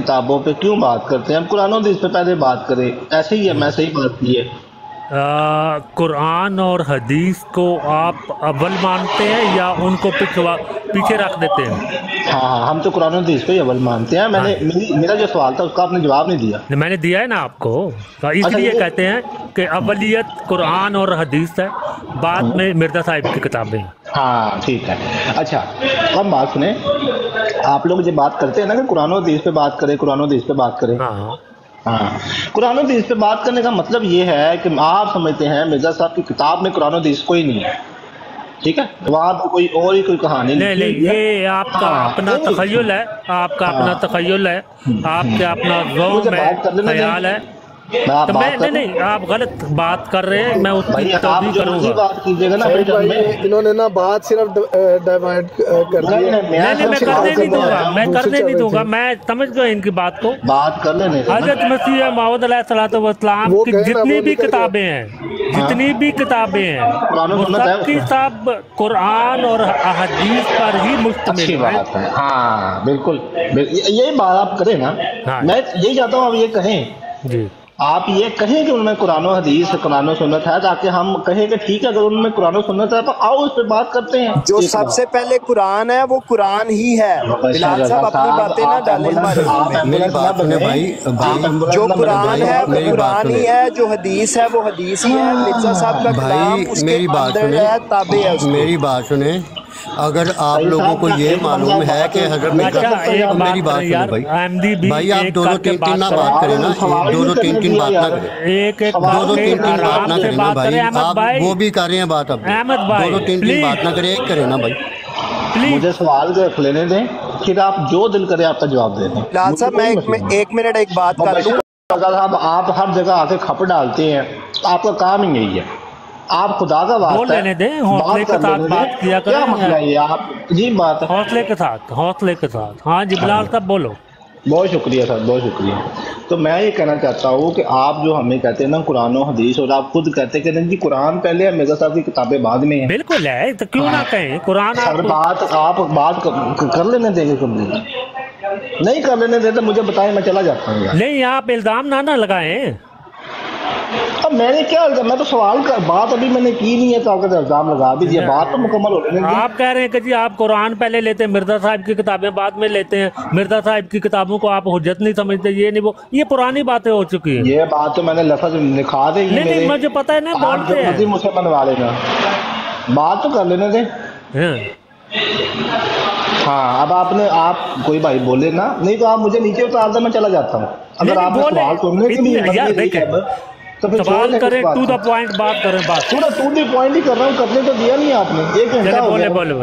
کتابوں پہ کیوں بات کرتے ہیں؟ ہم قرآن و حدیث پہ پہلے بات کریں، ایسے ہی ہے، میں صحیح بات کی ہے۔ قرآن اور حدیث کو آپ اول مانتے ہیں یا ان کو پیچھے رکھ دیتے ہیں؟ ہاں ہم تو قرآن و حدیث کو ہی اول مانتے ہیں۔ ہاں میرا جو سوال تھا اس کا آپ نے جواب نہیں دیا۔ میں نے دیا ہے نا آپ کو، اس اچھا لیے یہ کہتے ہیں کہ اولیت قرآن اور حدیث ہے، بعد میں مرزا صاحب کی کتابیں ہیں۔ ہاں ٹھیک ہے۔ اچھا اب بات سنیں، آپ لوگ جو بات کرتے ہیں نا کہ قرآن و حدیث پہ بات کریں، قرآن و حدیث پہ بات کریں، ہاں ہاں قرآن و حدیث پہ بات کرنے کا مطلب یہ ہے کہ آپ سمجھتے ہیں مرزا صاحب کی کتاب میں قرآن و حدیث کوئی نہیں ہے، ٹھیک ہے؟ وہاں پہ کوئی اور ہی کوئی کہانی نہیں لکھی ہوئی ہے۔ یہ آپ کا ہاں اپنا تخیل ہے، آپ کا اپنا تخیل ہے، آپ کا اپنا مجھے ذوق ہے، بات کر لینے دیں، خیال ہے۔ میں آپ تو بات کر نہیں آپ غلط بات کر رہے ہیں، میں اس کی بھائی، آپ توضیح جو کروں مرضی گا۔ بات کیجیے گا نا اپنے شاہد ٹرم بھائی میں۔ انہوں نے نا بات صرف ڈائیورٹ کر دی ہے۔ نہیں میں سب سے کرنے بات نہیں دوں کرنے گا، آیا ہوں۔ میں دوسری کرنے چل نہیں رہے دوں گا، تھے، میں سمجھ گیا ان کی بات کو۔ بات کر لینے دیں نا۔ حضرت مسیح موعود علیہ الصلوۃ والسلام وہ کی گئے نا، جتنی وہ بھی نکل گئے۔ کتابیں ہیں، ہاں جتنی بھی کتابیں ہیں، قرآن و وہ سنت ہے سب اس کی میں۔ سب قرآن اور احادیث پر ہی مشتمل اچھی ہیں۔ بات ہے، ہاں بالکل، یہی بات آپ کریں نا۔ ہاں میں یہی چاہتا ہوں آپ یہ کہیں، جی آپ یہ کہیں کہ ان میں قرآن و حدیث قرآن و سنت ہے، تاکہ ہم کہیں کہ ٹھیک ہے اگر ان میں قرآن و سنت ہے تو آؤ اس پہ بات کرتے ہیں۔ جو ایک سب سے پہلے قرآن ہے وہ قرآن ہی ہے۔ بلال صاحب اپنی باتیں نہ ڈالیں ہمارے منہ میں۔ میری بات سنیں بھائی، جو قرآن ہے وہ میری بات قرآن ہی سنیں ہے، جو حدیث ہے وہ حدیث ہی ہے۔ مرزا صاحب کا کلام بھائی، اس کے میری بات اندر سنیں، ہے، تابع ہے اس کے۔ میری بات سنیں۔ اگر آپ لوگوں کو یہ معلوم ہے کہ حضرت مرزا، اچھا ایک تو میری بات بات کریں سنیں یار، بھائی، احمدی بھی بھائی آپ ایک دو کر دو کے تین تین نہ بات بات کریں نا، سوال دو دو نہیں تین کرنے تین دیا بات نہ یار۔ کریں، ایک ایک دو کر دو کے تین تین بات آرام نہ سے کریں نا بات کریں۔ بھائی، احمد آپ بھائی، وہ بھی کر رہے ہیں بات، اب احمد دو بھائی دو تین تین بات نہ کریں، ایک کریں نا بھائی۔ پلیز مجھے سوال رکھ لینے دیں، پھر آپ جو دل کرے آپ کا جواب دے دیں، بلال مجھے صاحب میں کوئی مسئلہ نہیں۔ ایک منٹ ایک بات کر لوں۔ صاحب آپ ہر جگہ آ کے کھپ ڈالتے ہیں، آپ کا کام ہی یہی ہے۔ آپ خدا کا بول واسطہ لینے دیں، ہے، حوصلے بات کے کر ساتھ لینے بات دیں، کیا کیا کریں، مسئلہ ہے یہ؟ آپ جی بات ہے۔ حوصلے کے ساتھ، حوصلے کے ساتھ۔ ہاں جی بلال صاحب بولو۔ بہت شکریہ سر، بہت شکریہ۔ تو میں یہ کہنا چاہتا ہوں کہ آپ جو ہمیں کہتے ہیں نا قرآن و حدیث، اور آپ خود کہتے ہیں کہ نہیں جی قرآن پہلے ہے، مرزا صاحب کی کتابیں بعد میں ہیں۔ بالکل ہے، تو کیوں نہ کہیں قرآن سر آپ آپ بات کر لینے دیں گے کبھی؟ نہیں کر لینے دیں تو مجھے بتائیں، میں چلا جاتا ہوں یار۔ نہیں، آپ الزام نہ لگائیں۔ اب میں نے کیا الزام، میں تو سوال کر، بات ابھی میں نے کی نہیں ہے تو آپ کا الزام لگا بھی دیا، بات تو مکمل ہو لینے دیں۔ آپ کہہ رہے ہیں کہ جی آپ قرآن پہلے لیتے ہیں، مرزا صاحب کی کتابیں بعد میں لیتے ہیں، مرزا صاحب کی کتابوں کو آپ حجت نہیں سمجھتے، یہ نہیں وہ، یہ پرانی باتیں ہو چکی ہیں۔ یہ بات تو میں نے لفظ لکھا دے، یہ نہیں مجھے پتہ ہے نا، آپ جو بولتے مرضی ہیں۔ مجھ سے بنوا لینا، بات تو کر لینے دیں۔ ہاں ہاں اب آپ کوئی بھائی بولے نا، نہیں تو آپ مجھے نیچے اتار دیں، میں چلا جاتا ہوں۔ اگر آپ نے سوال سننے کی بھی ہمت یار نہیں دی دیکھیں، اب، تو پھر چھوڑ سوال دیں کریں، کس بات ٹو کو۔ دا پوائنٹ بات کریں، بس۔ پورا ٹو دی پوائنٹ ہی کر رہا ہوں، کرنے تو دیا نہیں آپ نے، ایک گھنٹہ چلے ہو گیا۔ بولے۔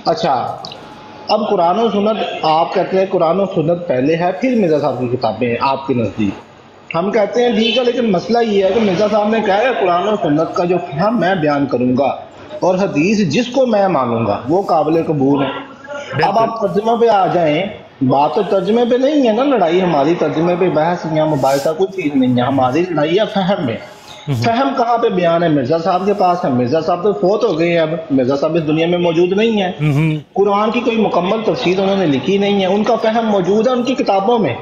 اچھا اب قرآن و سنت، آپ کہتے ہیں قرآن و سنت پہلے ہے پھر مرزا صاحب کی کتابیں ہیں آپ کے نزدیک، ہم کہتے ہیں ٹھیک ہے، لیکن مسئلہ یہ ہے کہ مرزا صاحب نے کہا ہے قرآن و سنت کا جو فہم میں بیان کروں گا اور حدیث جس کو میں مانوں گا وہ قابل قبول ہے۔ اب آپ ترجمہ پہ آ جائیں، بات تو ترجمے پہ نہیں ہے نا، لڑائی ہماری ترجمے پہ بحث یا مباحثہ کوئی چیز نہیں ہے، ہماری لڑائی ہے فہم میں۔ فہم کہاں پہ بیان ہے؟ مرزا صاحب کے پاس ہے، مرزا صاحب تو فوت ہو گئے ہیں، اب مرزا صاحب اس دنیا میں موجود نہیں ہے، قرآن کی کوئی مکمل تفسیر انہوں نے لکھی نہیں ہے، ان کا فہم موجود ہے ان کی کتابوں میں،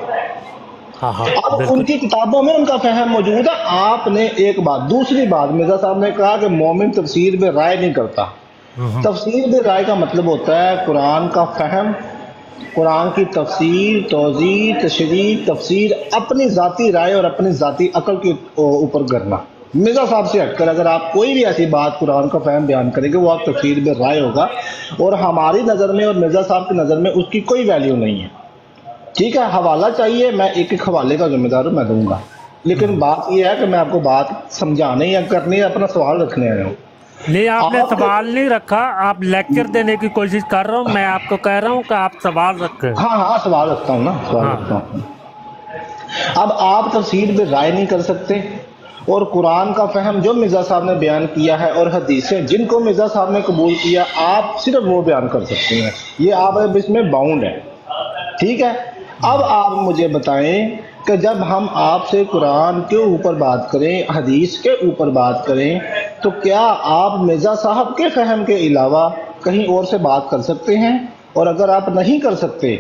اب ان کی کتابوں میں ان کا فہم موجود ہے۔ آپ نے ایک بات، دوسری بات، مرزا صاحب نے کہا کہ مومن تفسیر میں رائے نہیں کرتا۔ تفسیر میں رائے کا مطلب ہوتا ہے قرآن کا فہم، قرآن کی تفسیر، توضیح، تشریح، تفسیر اپنی ذاتی رائے اور اپنی ذاتی عقل کے اوپر کرنا۔ مرزا صاحب سے ہٹ کر اگر آپ کوئی بھی ایسی بات قرآن کا فہم بیان کریں گے وہ آپ تفسیر میں رائے ہوگا، اور ہماری نظر میں اور مرزا صاحب کی نظر میں اس کی کوئی ویلیو نہیں ہے۔ ٹھیک ہے، حوالہ چاہیے، میں ایک ایک حوالے کا ذمہ دار ہوں، میں دوں گا، لیکن بات یہ ہے کہ میں آپ کو بات سمجھانے یا کرنے یا اپنا سوال رکھنے آیا ہوں۔ نہیں، آپ نے سوال نہیں رکھا، آپ لیکچر دینے کی کوشش کر رہا ہوں، میں آپ کو کہہ رہا ہوں کہ آپ سوال رکھیں۔ ہاں سوال رکھتا ہوں نا، سوال رکھتا ہوں۔ اب آپ تفسیر میں رائے نہیں کر سکتے، اور قرآن کا فہم جو مرزا صاحب نے بیان کیا ہے اور حدیثیں جن کو مرزا صاحب نے قبول کیا، آپ صرف وہ بیان کر سکتے ہیں، یہ آپ اس میں باؤنڈ ہے۔ ٹھیک ہے، اب آپ مجھے بتائیں کہ جب ہم آپ سے قرآن کے اوپر بات کریں، حدیث کے اوپر بات کریں، تو کیا آپ مرزا صاحب کے فہم کے علاوہ کہیں اور سے بات کر سکتے ہیں؟ اور اگر آپ نہیں کر سکتے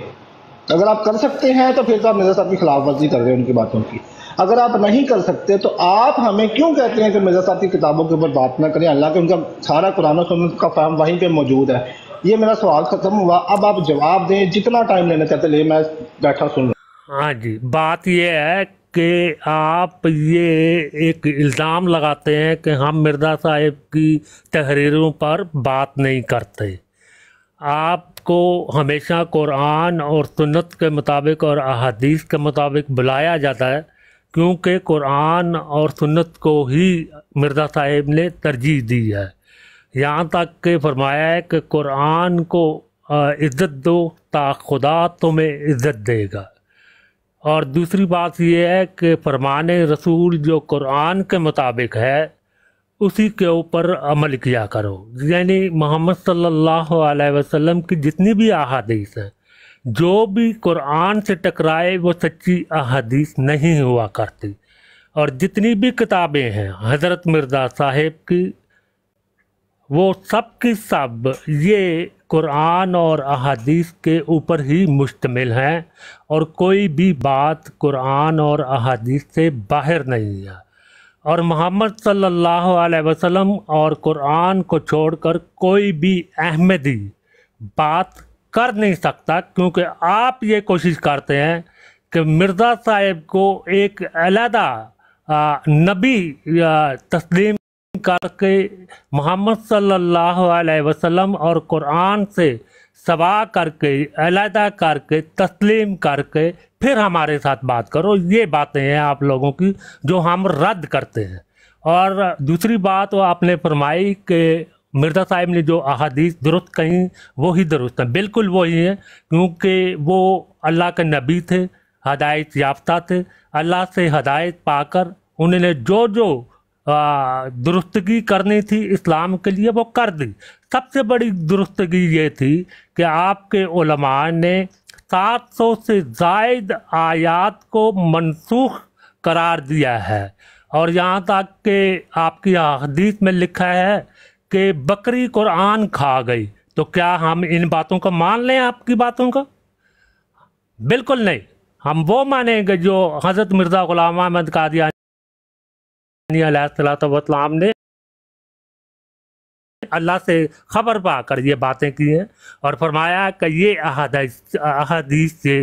اگر آپ کر سکتے ہیں تو پھر تو آپ مرزا صاحب کی خلاف ورزی کر رہے ہیں ان کی باتوں کی. اگر آپ نہیں کر سکتے تو آپ ہمیں کیوں کہتے ہیں کہ مرزا صاحب کی کتابوں کے اوپر بات نہ کریں، حالانکہ ان کا سارا قرآن و سنت کا فہم وہیں پہ موجود ہے. یہ میرا سوال ختم ہوا، اب آپ جواب دیں، جتنا ٹائم لینا چاہتے لے، میں بیٹھا سن رہا ہوں. ہاں جی، بات یہ ہے کہ آپ یہ ایک الزام لگاتے ہیں کہ ہم مرزا صاحب کی تحریروں پر بات نہیں کرتے. آپ کو ہمیشہ قرآن اور سنت کے مطابق اور احادیث کے مطابق بلایا جاتا ہے، کیونکہ قرآن اور سنت کو ہی مرزا صاحب نے ترجیح دی ہے. یہاں تک کہ فرمایا ہے کہ قرآن کو عزت دو تا خدا تمہیں عزت دے گا. اور دوسری بات یہ ہے کہ فرمان رسول جو قرآن کے مطابق ہے اسی کے اوپر عمل کیا کرو. یعنی محمد صلی اللہ علیہ وسلم کی جتنی بھی احادیث ہیں، جو بھی قرآن سے ٹکرائے وہ سچی احادیث نہیں ہوا کرتی. اور جتنی بھی کتابیں ہیں حضرت مرزا صاحب کی، وہ سب کی سب یہ قرآن اور احادیث کے اوپر ہی مشتمل ہیں، اور کوئی بھی بات قرآن اور احادیث سے باہر نہیں ہے. اور محمد صلی اللہ علیہ وسلم اور قرآن کو چھوڑ کر کوئی بھی احمدی بات کر نہیں سکتا، کیونکہ آپ یہ کوشش کرتے ہیں کہ مرزا صاحب کو ایک علیحدہ نبی تسلیم کر کے محمد صلی اللہ علیہ وسلم اور قرآن سے سوا کر کے علیحدہ کر کے تسلیم کر کے پھر ہمارے ساتھ بات کرو. یہ باتیں ہیں آپ لوگوں کی جو ہم رد کرتے ہیں. اور دوسری بات وہ آپ نے فرمائی کہ مرزا صاحب نے جو احادیث درست کہیں وہی درست ہیں. بالکل وہی ہیں، کیونکہ وہ اللہ کے نبی تھے، ہدایت یافتہ تھے. اللہ سے ہدایت پا کر انہوں نے جو درستگی کرنی تھی اسلام کے لیے وہ کر دی. سب سے بڑی درستگی یہ تھی کہ آپ کے علماء نے 700 سے زائد آیات کو منسوخ قرار دیا ہے. اور یہاں تک کہ آپ کی حدیث میں لکھا ہے کہ بکری قرآن کھا گئی. تو کیا ہم ان باتوں کو مان لیں؟ آپ کی باتوں کا بالکل نہیں. ہم وہ مانیں گے جو حضرت مرزا غلام احمد قادیانی علیہ السلام نے اللہ سے خبر پا کر یہ باتیں کی ہیں اور فرمایا کہ یہ احادیث سے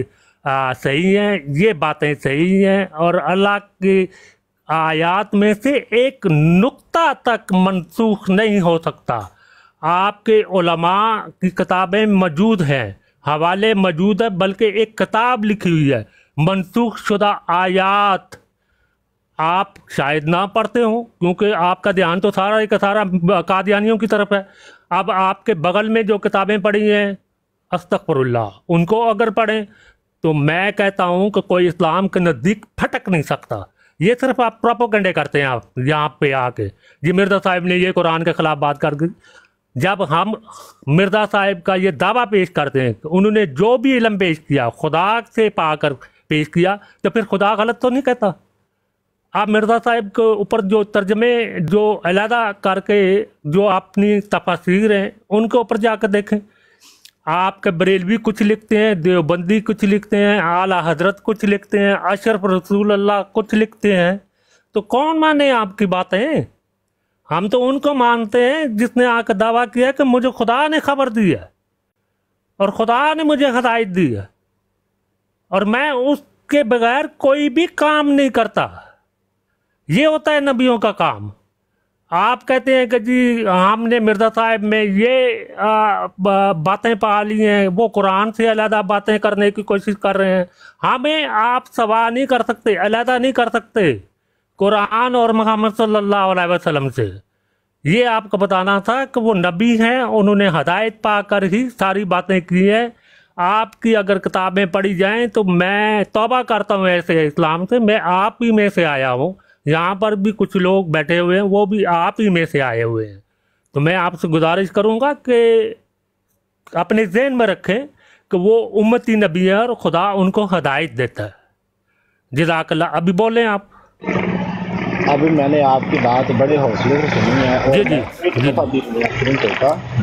صحیح ہیں، یہ باتیں صحیح ہیں، اور اللہ کی آیات میں سے ایک نقطہ تک منسوخ نہیں ہو سکتا. آپ کے علماء کی کتابیں موجود ہیں، حوالے موجود ہے، بلکہ ایک کتاب لکھی ہوئی ہے منسوخ شدہ آیات. آپ شاید نہ پڑھتے ہوں کیونکہ آپ کا دھیان تو سارا کا سارا قادیانیوں کی طرف ہے. اب آپ کے بغل میں جو کتابیں پڑھی ہیں استغفر اللہ، ان کو اگر پڑھیں تو میں کہتا ہوں کہ کوئی اسلام کے نزدیک پھٹک نہیں سکتا. یہ صرف آپ پروپیگنڈے کرتے ہیں آپ یہاں پہ آ کے. جی مرزا صاحب نے یہ قرآن کے خلاف بات کر دی. جب ہم مرزا صاحب کا یہ دعویٰ پیش کرتے ہیں کہ انہوں نے جو بھی علم پیش کیا خدا سے پا کر پیش کیا، تو پھر خدا غلط تو نہیں کہتا. آپ مرزا صاحب کے اوپر جو ترجمے جو علیحدہ کر کے جو اپنی تفاسیر ہیں ان کے اوپر جا کر دیکھیں. آپ کے بریلوی کچھ لکھتے ہیں، دیوبندی کچھ لکھتے ہیں، اعلیٰ حضرت کچھ لکھتے ہیں، اشرف رسول اللہ کچھ لکھتے ہیں. تو کون مانے آپ کی باتیں؟ ہم تو ان کو مانتے ہیں جس نے آ کر دعویٰ کیا کہ مجھے خدا نے خبر دی ہے اور خدا نے مجھے ہدایت دی ہے اور میں اس کے بغیر کوئی بھی کام نہیں کرتا. یہ ہوتا ہے نبیوں کا کام. آپ کہتے ہیں کہ جی ہم نے مرزا صاحب میں یہ باتیں پا لی ہیں، وہ قرآن سے علیحدہ باتیں کرنے کی کوشش کر رہے ہیں. ہمیں آپ سوا نہیں کر سکتے، علیحدہ نہیں کر سکتے قرآن اور محمد صلی اللہ علیہ وسلم سے. یہ آپ کو بتانا تھا کہ وہ نبی ہیں، انہوں نے ہدایت پا کر ہی ساری باتیں کی ہیں. آپ کی اگر کتابیں پڑھی جائیں تو میں توبہ کرتا ہوں ایسے اسلام سے. میں آپ ہی میں سے آیا ہوں. یہاں پر بھی کچھ لوگ بیٹھے ہوئے ہیں، وہ بھی آپ ہی میں سے آئے ہوئے ہیں. تو میں آپ سے گزارش کروں گا کہ اپنے ذہن میں رکھیں کہ وہ امتی نبی ہے اور خدا ان کو ہدایت دیتا ہے. جزاک اللہ. ابھی بولیں آپ. ابھی میں نے آپ کی بات بڑے حوصلے سے سنی ہے اور ایک دفعہ بھی ہوتا.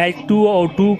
H2O2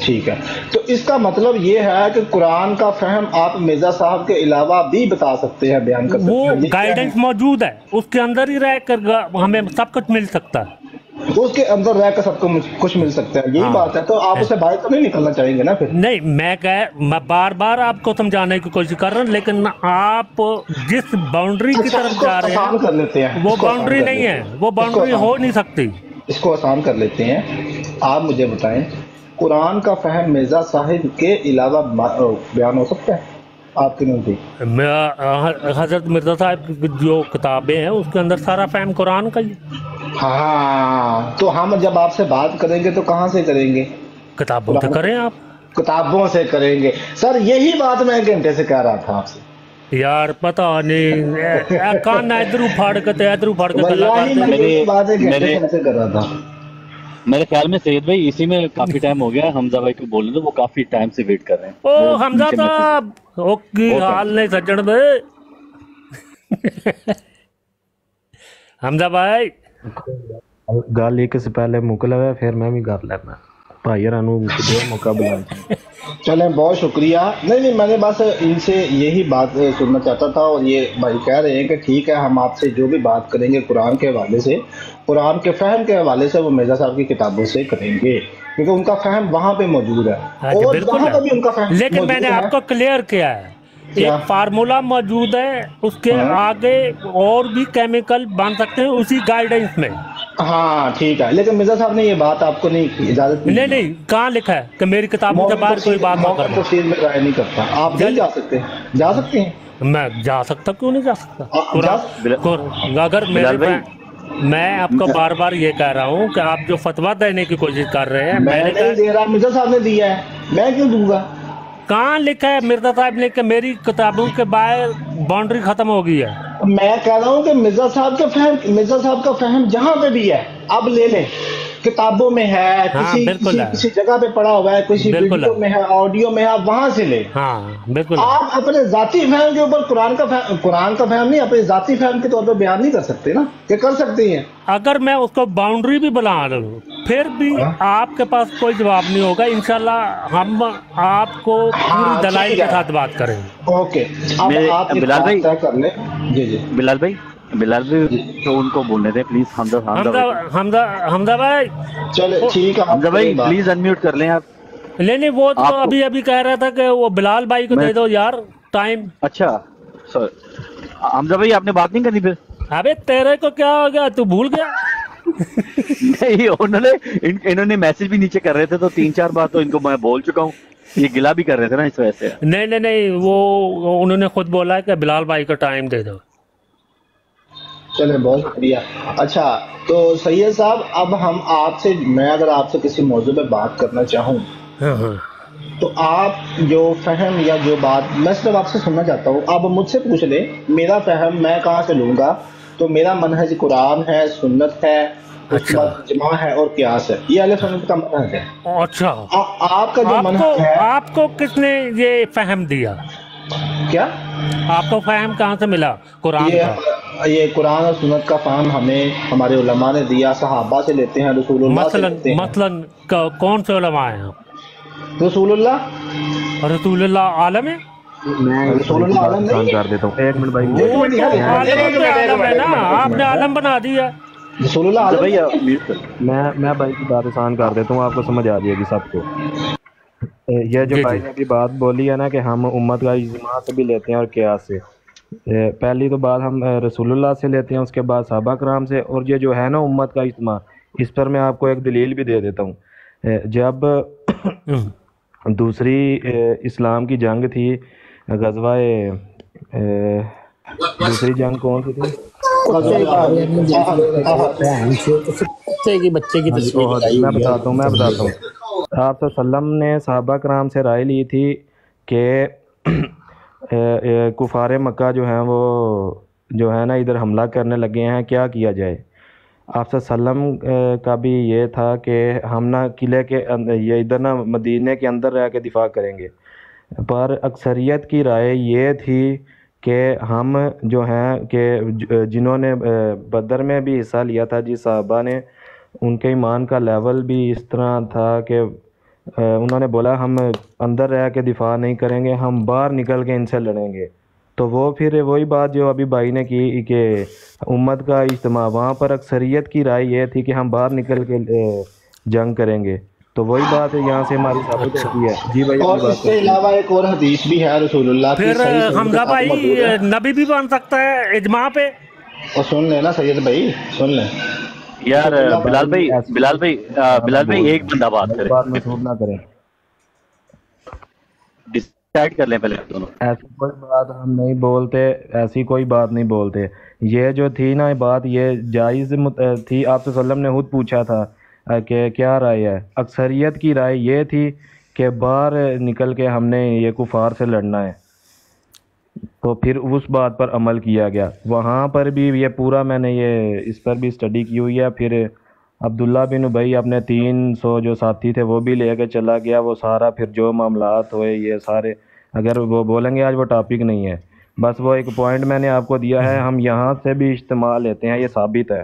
ٹھیک ہے، تو اس کا مطلب یہ ہے کہ قرآن کا فہم آپ مرزا صاحب کے علاوہ بھی بتا سکتے ہیں، بیان کر سکتے وہ ہیں، یہ کیا ہے؟ گائیڈنس موجود ہے، اس کے اندر ہی رہ کر ہمیں سب کچھ مل سکتا ہے. اس کے اندر رہ کر سب کو کچھ مل سکتا ہے، یہی ہاں. بات ہے. تو آپ اسے باہر تو نہیں نکلنا چاہیں گے نا پھر؟ نہیں، میں بار بار آپ کو سمجھانے کی کوشش کر رہا ہوں، لیکن آپ جس باؤنڈری کی اچھا، اس طرف کو جا رہے آسان کر ہیں لیتے ہیں، وہ اس کو آسان باؤنڈری کر نہیں لیتے ہے، ہیں، وہ اس کو باؤنڈری آسان ہو نہیں سکتی. اس کو آسان کر لیتے ہیں. آپ مجھے بتائیں، قرآن کا فہم مرزا صاحب کے علاوہ بیان ہو سکتا ہے آپ کے نزدیک؟ حضرت مرزا صاحب کی جو کتابیں ہیں اس کے اندر سارا فہم قرآن کا ہی ہے. ہاں، تو ہم جب آپ سے بات کریں گے تو کہاں سے کریں گے؟ کتابوں سے قرآن کریں آپ. کتابوں سے کریں گے. سر یہی بات میں ایک گھنٹے سے کہہ رہا تھا آپ سے. یار پتہ نہیں کان ادھر پھاڑ کے گلا واللہ کر دیں. میں یہی بات ایک گھنٹے میرے سے آپ سے کر رہا تھا. میرے خیال میں سید بھائی اسی میں کافی ٹائم ہو گیا ہے. حمزہ بھائی کو بولنے دو، وہ کافی ٹائم سے ویٹ کر رہے ہیں. او وہ حمزہ نیچے میسج صاحب، او کی بہت حال نہیں سجن دے. حمزہ بھائی گل ایک سے پہلے مکلا ہے، پھر میں بھی کر لینا بھائی رانو دو موقع بلا. چلیں، بہت شکریہ. نہیں، میں نے بس ان سے یہی بات سننا چاہتا تھا، اور یہ بھائی کہہ رہے ہیں کہ ٹھیک ہے ہم آپ سے جو بھی بات کریں گے قرآن کے حوالے سے، قرآن کے فہم کے حوالے سے، وہ مرزا صاحب کی کتابوں سے کریں گے، کیونکہ ان کا فہم وہاں پہ موجود ہے، ہاں جی اور بالکل یہاں ہے، پہ بھی ان کا فہم لیکن میں نے موجود ہے. آپ کو کلیئر کیا ہے، کیا؟ ایک فارمولا موجود ہے، اس کے ہاں آگے اور بھی کیمیکل بن سکتے ہیں اسی گائیڈنس میں. ہاں ٹھیک ہے، لیکن مرزا صاحب نے یہ بات آپ کو نہیں اجازت نہیں دی. نہیں کہاں لکھا ہے کہ میری کتابوں کے باہر کوئی بات نہ مومن کرنا. تفسیر میں رائے نہیں کرتا. آپ نہیں جا سکتے؟ جا سکتے ہیں. میں جا سکتا، کیوں نہیں جا سکتا؟ جا اگر بلال بھائی میں آپ کو بار بار یہ کہہ رہا ہوں کہ آپ جو فتویٰ دینے کی کوشش کر رہے ہیں، میں میں نے نہیں دے رہا، مرزا صاحب نے دیا ہے، میں کیوں دوں گا؟ کہاں لکھا ہے مرزا صاحب نے کہ میری کتابوں کے باہر باؤنڈری ختم ہو گئی ہے؟ میں کہہ رہا ہوں کہ مرزا صاحب کا فہم جہاں پہ بھی ہے اب لے لیں، کتابوں میں ہے، ہاں بالکل ہے، کسی جگہ پہ پڑا ہوا ہے، کسی بالکل ویڈیو ہے، میں ہے، آڈیو میں ہے، آپ وہاں سے لیں. ہاں بالکل ہے. آپ اپنے ذاتی فہم کے اوپر قرآن کا فہم نہیں، اپنے ذاتی فہم کے طور پہ بیان نہیں کر سکتے نا، کہ کر سکتے ہیں؟ اگر میں اس کو باؤنڈری بھی بنا لوں پھر بھی آپ کے پاس کوئی جواب نہیں ہوگا. انشاءاللہ ہم آپ کو پوری ہاں دلائل ٹھیک کے ہے، ساتھ بات کریں گے. اوکے. اب میرے آپ ایک بلال بات بھائی طے کر لیں. جی جی بلال بھائی تو ان کو بولنے دیں پلیز. حمزہ بھائی کو. حمزہ بھائی، چلے ٹھیک ہے، آپ حمزہ کریں بھائی بات. پلیز انمیوٹ کر لیں آپ. نہیں وہ تو آپ کو ابھی کہہ رہا تھا کہ وہ بلال بھائی کو میں دے دو یار ٹائم. اچھا سر حمزہ بھائی آپ نے بات نہیں کرنی پھر؟ ابے تیرے کو کیا ہو گیا، تو بھول گیا؟ نہیں انہوں نے میسج بھی نیچے کر رہے تھے، تو 3-4 بار تو ان کو میں بول چکا ہوں. یہ گلا بھی کر رہے تھے نا اس وجہ سے. نہیں وہ انہوں نے خود بولا ہے کہ بلال بھائی کو ٹائم دے دو. چلیں بہت شکریہ. اچھا تو سید صاحب، اب ہم آپ سے، میں اگر آپ سے کسی موضوع پہ بات کرنا چاہوں ہاں تو آپ جو فہم یا جو بات، میں صرف آپ سے سننا چاہتا ہوں، آپ مجھ سے پوچھ لیں میرا فہم میں کہاں سے لوں گا. تو میرا منہج قرآن ہے، سنت ہے، اس کے اچھا بعد اجماع ہے اور قیاس ہے. یہ اہل سنت کا منہج ہے. اچھا. آپ کا جو منہج ہے، آپ کو کس نے یہ فہم دیا؟ کیا آپ کو فہم کہاں سے ملا قرآن کا؟ یہ قرآن اور سنت کا فہم ہمیں ہمارے علماء نے دیا، صحابہ سے لیتے ہیں، رسول اللہ سے لیتے ہیں. مثلاً کون سے علماء ہیں آپ؟ رسول اللہ رسول اللہ عالم ہے؟ میں رسول بھائی کی اللہ بات عالم آسان نہیں ہے. کر دیتا ہوں. ایک منٹ بھائی، وہ تو عالم ایک تو عالم ہے نا، آپ نے منٹ. عالم بنا دیا. رسول اللہ حمزہ عالم بھائی نہیں آپ ہے. میوٹ کر. میں بھائی کی بات آسان کر دیتا ہوں، آپ کو سمجھ آ جائے گی سب کو. یہ جو جی بھائی نے ابھی بات بولی ہے نا کہ ہم امت کا اجماع سے بھی لیتے ہیں اور قیاس سے. پہلی تو بات ہم رسول اللہ سے لیتے ہیں، اس کے بعد صحابہ کرام سے. اور یہ جو ہے نا امت کا اجماع، اس پر میں آپ کو ایک دلیل بھی دے دیتا ہوں. جب دوسری اسلام کی جنگ تھی، غزوہ دوسری جنگ کون سی تھی؟ میں بتاتا ہوں آپ صلی اللہ علیہ وسلم نے صحابہ کرام سے رائے لی تھی کہ کفار مکہ جو ہیں وہ جو ہے نا ادھر حملہ کرنے لگے ہیں، کیا کیا جائے. آپ صلی اللہ علیہ وسلم کا بھی یہ تھا کہ ہم نہ قلعے کے یہ ادھر نہ مدینے کے اندر رہ کے دفاع کریں گے، پر اکثریت کی رائے یہ تھی کہ ہم جو ہیں کہ جنہوں نے بدر میں بھی حصہ لیا تھا، جس صحابہ نے، ان کے ایمان کا لیول بھی اس طرح تھا کہ انہوں نے بولا ہم اندر رہ کے دفاع نہیں کریں گے، ہم باہر نکل کے ان سے لڑیں گے. تو وہ پھر وہی بات جو ابھی بھائی نے کی کہ امت کا اجتماع، وہاں پر اکثریت کی رائے یہ تھی کہ ہم باہر نکل کے جنگ کریں گے. تو وہی بات یہاں سے ہماری ثابت اچھا، ہوتی ہے. جی بھائی اور اپنی اس بات کے کریں. علاوہ ایک اور حدیث بھی ہے رسول اللہ کی، پھر صحیح صحیح حمزہ کے ساتھ موجود بھائی ہے. نبی بھی بن سکتا ہے اجماع پہ؟ اور سن لیں نا سید بھائی، سن لیں. یار رسول اللہ بلال بھائی ایسی بلال بھائی بلال بھائی ایک بندہ بات میری کرے، بات منسوخ نہ کریں. ڈسائڈ کر لیں پہلے دونوں. ایسی کوئی بات ہم نہیں بولتے، ایسی کوئی بات نہیں بولتے. یہ جو تھی نا بات، یہ جائز تھی. آپ صلی اللہ علیہ وسلم نے خود پوچھا تھا کہ کیا رائے ہے. اکثریت کی رائے یہ تھی کہ باہر نکل کے ہم نے یہ کفار سے لڑنا ہے. تو پھر اس بات پر عمل کیا گیا. وہاں پر بھی یہ پورا میں نے یہ اس پر بھی اسٹڈی کی ہوئی ہے. پھر عبداللہ بن ابی اپنے 300 جو ساتھی تھے وہ بھی لے کے چلا گیا. وہ سارا پھر جو معاملات ہوئے یہ سارے، اگر وہ بولیں گے آج وہ ٹاپک نہیں ہے، بس وہ ایک پوائنٹ میں نے آپ کو دیا ہے. ہم یہاں سے بھی اجتماع لیتے ہیں، یہ ثابت ہے.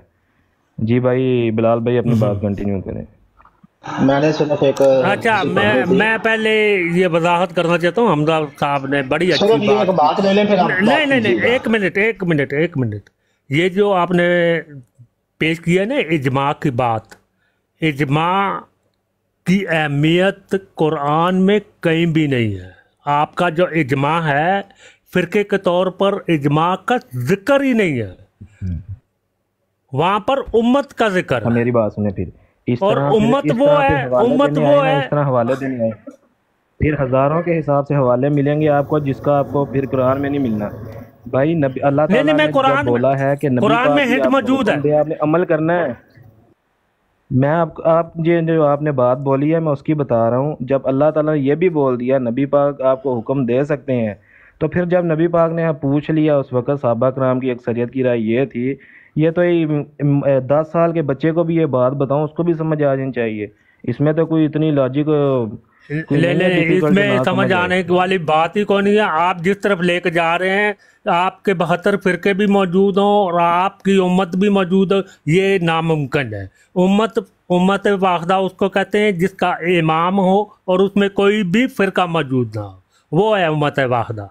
جی بھائی بلال بھائی اپنی بات کنٹینیو کریں. میں نے صرف ایک اچھا، میں پہلے یہ وضاحت کرنا چاہتا ہوں. حمزہ صاحب نے بڑی اچھی صرف یہ ایک بات لے لیں پھر آپ نہیں بات نہیں نہیں، کیجیے گا. ایک منٹ. یہ جو آپ نے پیش کیا نا اجماع کی بات، اجماع کی اہمیت قرآن میں کہیں بھی نہیں ہے. آپ کا جو اجماع ہے فرقے کے طور پر اجماع کا ذکر ہی نہیں ہے، وہاں پر امت کا ذکر ہے. میری بات سنیں. پھر اس اور طرح امت اس وہ طرح ہے، پھر حوالے امت دینے وہ آئے نا، ہے. اس طرح حوالے دینے آئے پھر ہزاروں کے حساب سے حوالے ملیں گے آپ کو، جس کا آپ کو پھر قرآن میں نہیں ملنا. بھائی نبی اللہ نہیں تعالیٰ میں نے جب قرآن بولا ہے کہ نبی قرآن میں پاک بھی ہنٹ آپ کو موجود ہے. حکم دے، آپ نے عمل کرنا ہے. میں آپ جو آپ نے بات بولی ہے میں اس کی بتا رہا ہوں. جب اللہ تعالیٰ نے یہ بھی بول دیا نبی پاک آپ کو حکم دے سکتے ہیں، تو پھر جب نبی پاک نے پوچھ لیا، اس وقت صحابہ کرام کی اکثریت کی رائے یہ تھی. یہ تو 10 سال کے بچے کو بھی یہ بات بتاؤں، اس کو بھی سمجھ آ جانی چاہیے. اس میں تو کوئی اتنی لاجک اس میں سمجھ آنے والی بات ہی کون ہے. آپ جس طرف لے کے جا رہے ہیں، آپ کے 72 فرقے بھی موجود ہوں اور آپ کی امت بھی موجود ہو، یہ ناممکن ہے. امت واحدہ اس کو کہتے ہیں جس کا امام ہو اور اس میں کوئی بھی فرقہ موجود نہ ہو، وہ ہے امت واحدہ.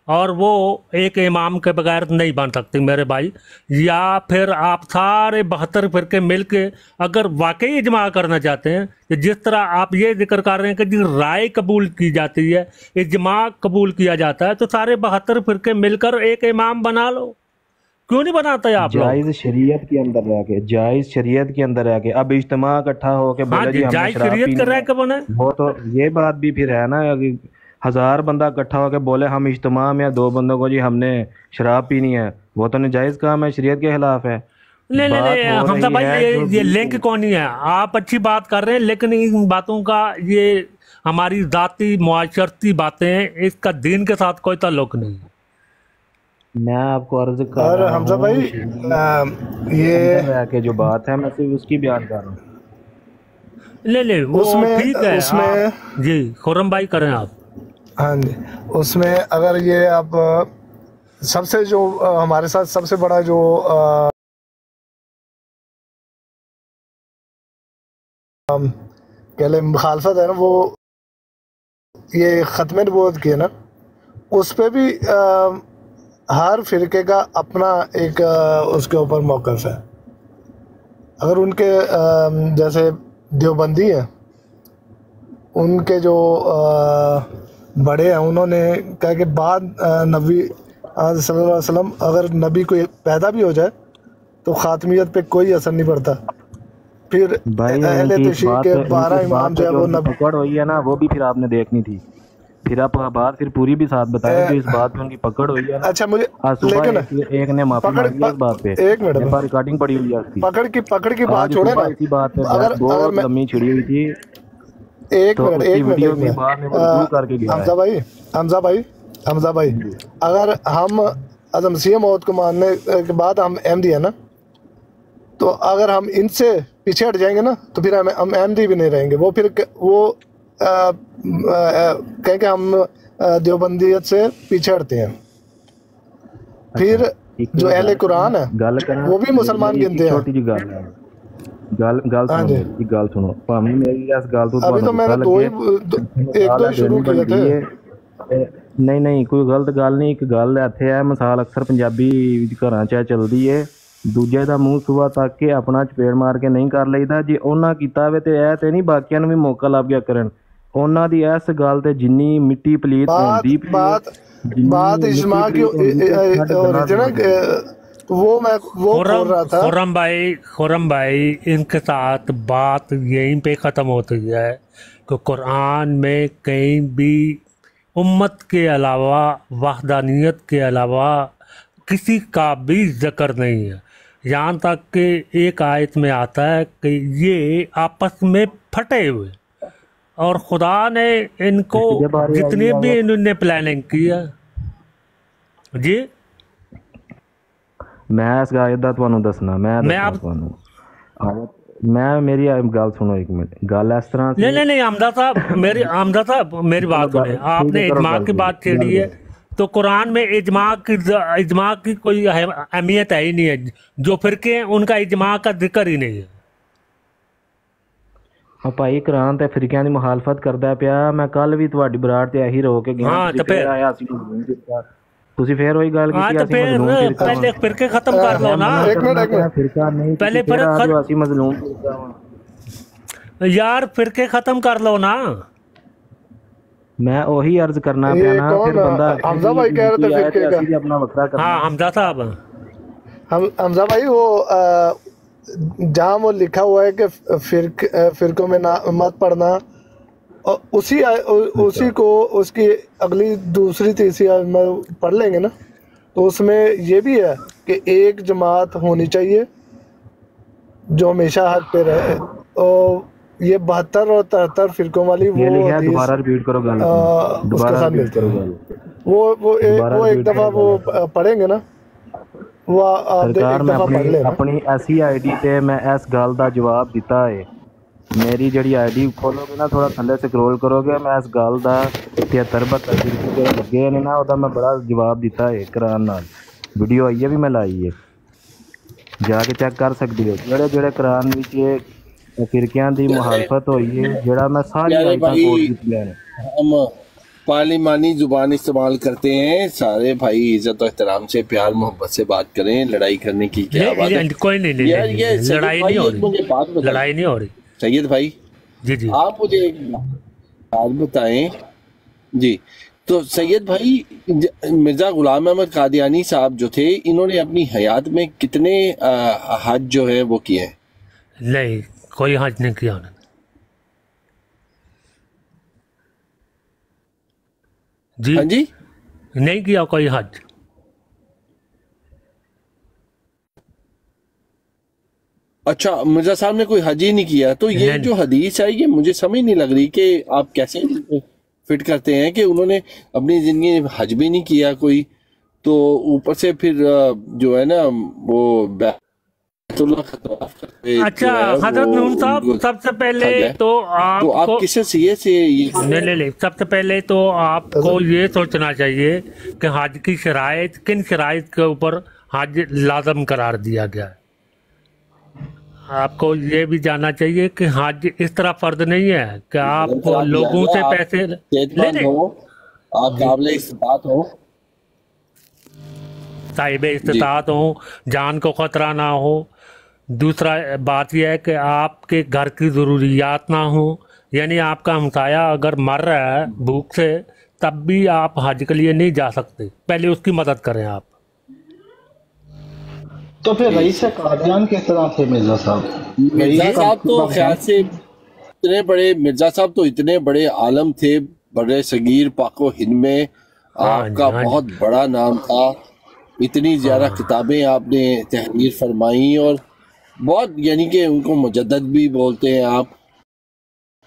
اور وہ ایک امام کے بغیر نہیں بن سکتی میرے بھائی. یا پھر آپ سارے 72 فرقے مل کے اگر واقعی اجماع کرنا چاہتے ہیں، کہ جس طرح آپ یہ ذکر کر رہے ہیں کہ جس رائے قبول کی جاتی ہے، اجماع قبول کیا جاتا ہے، تو سارے 72 فرقے مل کر ایک امام بنا لو. کیوں نہیں بناتے آپ لوگ؟ جائز شریعت کے اندر رہ کے، جائز شریعت کے اندر رہ کے اب اجتماع اکٹھا ہو کے ہاں بولے جی، جی ہم نے جائز شراب شریعت کر پینی رہے ہے. ہیں کہ بنے. وہ تو یہ بات بھی پھر ہے نا، 1000 بندہ اکٹھا ہو کے بولے ہم اجتماع میں 2 بندوں کو جی ہم نے شراب پینی ہے، وہ تو ناجائز کام ہے، شریعت کے خلاف ہے. نہیں حمزہ بھائی، یہ لنک کون ہی ہے. آپ اچھی بات کر رہے ہیں لیکن ان باتوں کا، یہ ہماری ذاتی معاشرتی باتیں ہیں، اس کا دین کے ساتھ کوئی تعلق نہیں. میں آپ کو عرض کر اور رہا حمزہ ہوں بھائی یہ اندر رہ کے جو بات ہے میں صرف اس کی بیان کر رہا ہوں. لے وہ ٹھیک ہے. اس میں جی خرم بھائی کریں آپ. ہاں جی، اس میں اگر یہ آپ سب سے جو ہمارے ساتھ سب سے بڑا جو کہہ لیں مخالفت ہے نا، وہ یہ ختم نبوت کی ہے نا، اس پہ بھی ہر فرقے کا اپنا ایک اس کے اوپر موقف ہے. اگر ان کے جیسے دیوبندی ہیں، ان کے جو بڑے ہیں، انہوں نے کہا کہ بعد نبی صلی اللہ علیہ وسلم اگر نبی کوئی پیدا بھی ہو جائے تو خاتمیت پہ کوئی اثر نہیں پڑتا. پھر اہل تشریع کے 12 امام جو ہے وہ پکڑ ہوئی ہے نا، وہ بھی پھر آپ نے دیکھنی تھی. پھر آپ بات پھر پوری بھی ساتھ بتائیں کہ اس بات پہ ان کی پکڑ ہوئی ہے. اچھا مجھے لیکن ایک نے معافی مانگی اس بات پہ، ایک منٹ میں ریکارڈنگ پڑی ہوئی ہے اس کی. پکڑ کی بات چھوڑے نا، اسی بات پہ اگر بہت میں لمبی چھڑی ہوئی تھی. ایک منٹ حمزہ بھائی اگر ہم اعظم مسیح موعود کو ماننے کے بعد ہم احمدی ہیں نا، تو اگر ہم ان سے پیچھے ہٹ جائیں گے نا تو پھر ہم احمدی بھی نہیں رہیں گے. وہ پھر وہ کہیں کہ ہم دیوبندیت سے پیچھے ہٹتے ہیں. پھر جو اہل قرآن ہے وہ بھی مسلمان گنتے ہیں. چھوٹی جی گل ہے، گل ہاں سنو جی میری گل سنو بھاویں میری اس گل تو ابھی تو تانوں میں غصہ نے دو لگے ہی ایک مثال دو ہے ہی شروع دینی کیے تھے بنتی ہے نہیں نہیں کوئی غلط گل نہیں ایک گل ਇੱਥੇ ਹੈ مثال اکثر ਪੰਜਾਬੀ ਘਰਾਂ 'ਚ ਚੱਲਦੀ ਹੈ ਦੂਜੇ ਦਾ ਮੂੰਹ ਸੁਆ ਤੱਕ ਕੇ ਆਪਣਾ ਚਪੇੜ ਮਾਰ ਕੇ ਨਹੀਂ ਕਰ ਲਈਦਾ ਜੇ ਉਹਨਾਂ ਕੀਤਾ ਹੋਵੇ ਤੇ ਇਹ ਤੇ ਨਹੀਂ ਬਾਕੀਆਂ ਨੂੰ ਵੀ ਮੌਕਾ ਲੱਭ ਗਿਆ ਕਰਨ ਉਹਨਾਂ ਦੀ ਇਸ ਗੱਲ ਤੇ ਜਿੰਨੀ ਮਿੱਟੀ ਪਲੀਤ بات ਹੁੰਦੀ پئی ہے بات جنی بات مٹی اجماع کی پلیت ਹੁੰਦੀ ਤੇ ਸਾਡੇ گناہ اوریجنل سمجھ آئی وہ میں وہ کھول رہا تھا خرم بھائی ان کے ساتھ بات یہیں پہ ختم ہوتی ہے کہ قرآن میں کہیں بھی امت کے علاوہ وحدانیت کے علاوہ کسی کا بھی ذکر نہیں ہے یہاں تک کہ ایک آیت میں آتا ہے کہ یہ آپس میں پھٹے ہوئے اور خدا نے ان کو کسی کے بارے جتنے آئی بھی آیت انہوں نے پلاننگ کی ہے جی میں اس آیت دا تانوں دسنا میں میں دسنا آپ تانوں آیت میں میری گل سنو ایک منٹ گل اس طرح سی نہیں حمزہ صاحب میری چلو بات سنیں آپ ٹھیک ہے نے کرو اجماع گل کی بات گل چھیڑی ہے کرو تو قرآن میں اجماع کی کوئی اہمیت ہے ہی نہیں ہے جو فرقے ہیں ان کا اجماع کا ذکر ہی نہیں ہے ہاں بھائی قرآن تے فرقیاں دی مخالفت کردا پیا میں کل بھی تہاڈی براٹ تے ਇਹੀ رو کے گیا ہاں تسی تو پھر پھر آیا اسی مظلوم فرقہ تسی پھر وہی گل ہاں کیتی تو اسی پھر مظلوم فرقہ پہلے واں فرقے ختم کر لو میں نا منع ایک منٹ کرنا ایک پیا منٹ فرقہ نہیں تسی پہلے پھر آ جو اسی مظلوم فرقہ واں یار فرقے ختم کر لو نا میں وہی عرض کرنا پیا یہ نا کون پھر بندہ آکھے حمزہ جی بھائی کہہ رہے کوئی تھے آئے تے فرقے کا اسی بھی اپنا وکرا ہاں کرنا حمزہ صاحب حمزہ بھائی وہ جہاں وہ لکھا ہوا ہے کہ فرقوں میں مت پڑھنا اور اچھا اسی کو اس کی اگلی دوسری تیسری میں پڑھ لیں گے نا تو اس میں یہ بھی ہے کہ ایک جماعت ہونی چاہیے جو ہمیشہ حق پہ رہے اور یہ 72 اور 73 فرقوں والی یہ وہ لکھا ہے حدیث دوبارہ ریپیٹ کرو گل اس کے دوبارہ ساتھ ریپیٹ ملتی کرو ہے گل وہ دوبارہ ایک ریپیٹ دفعہ کرو وہ گل پڑھیں گے نا وہ آپ سرکار ایک میں دفعہ پڑھ لینا اپنی ایسی آئی ڈی تے میں اس گل دا جواب دیتا ہے میری جڑی آئی ڈی کھولو گے نا تھوڑا تھلے سکرول کرو گے میں اس گل دا 73 72 فرقے جڑے لگے نے نا او دا میں بڑا جواب دیتا ہے قرآن نال ویڈیو آئی ہے بھی میں لائی ہے جا کے چیک کر سکدی ہو جڑے جڑے قرآن وچ فرقیاں دی مخالفت ہوئی ہے جڑا میں ساری پیارے آیتاں بھائی کوٹ کیتیاں نے ہم پارلیمانی زبان استعمال کرتے ہیں سارے بھائی عزت و احترام سے پیار محبت سے بات کریں لڑائی کرنے کی کیا بات ہے کوئی یار یہ سید لڑائی بھائی نہیں ہو ایک مجھے بات رہی بتائیں لڑائی نہیں ہو رہی سید بھائی جی جی آپ مجھے ایک بات بتائیں جی تو سید بھائی مرزا غلام احمد قادیانی صاحب جو تھے انہوں نے اپنی حیات میں کتنے حج جو ہے وہ کیے ہیں نہیں کوئی حج نہیں کیا انہوں نے جی ہاں جی نہیں کیا کوئی حج اچھا مرزا صاحب نے کوئی حج ہی نہیں کیا تو یہ نہیں جو حدیث ہے یہ مجھے سمجھ نہیں لگ رہی کہ آپ کیسے فٹ کرتے ہیں کہ انہوں نے اپنی زندگی میں حج بھی نہیں کیا کوئی تو اوپر سے پھر جو ہے نا وہ بیت اللہ کا طواف کرتے اچھا جو ہے حضرت وہ نون ان صاحب کو سب سے پہلے حج ہے تو تو آپ کو کس سیے سے یہ نہیں سب سے پہلے تو آپ کو یہ سوچنا چاہیے کہ حج کی شرائط کن شرائط کے اوپر حج لازم قرار دیا گیا ہے آپ کو یہ بھی جاننا چاہیے کہ حج اس طرح فرض نہیں ہے کہ آپ کو لوگوں سے پیسے صحت مند ہو آپ قابل استطاعت ہو صاحب جی استطاعت ہوں جان کو خطرہ نہ ہو دوسرا بات یہ ہے کہ آپ کے گھر کی ضروریات نہ ہوں یعنی آپ کا ہمسایہ اگر مر رہا ہے بھوک سے تب بھی آپ حج کے لیے نہیں جا سکتے پہلے اس کی مدد کریں آپ تو پھر رئیس قادیان کس طرح تھے مرزا صاحب مرزا صاحب تو خیال سے اتنے بڑے مرزا صاحب تو اتنے بڑے عالم تھے بڑے صغیر پاک و ہند میں آپ کا بہت بڑا نام تھا اتنی زیادہ کتابیں آپ نے تحریر فرمائی اور بہت یعنی کہ ان کو مجدد بھی بولتے ہیں آپ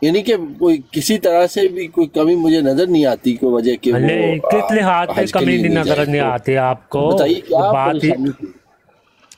یعنی کہ کوئی کسی طرح سے بھی کوئی کمی مجھے نظر نہیں آتی کوئی وجہ کہ وہ کس لحاظ سے حج کے کمی لیے نہیں نظر جائے نہیں تو آتی آپ کو بتائیے کیا بات پریشانی تھی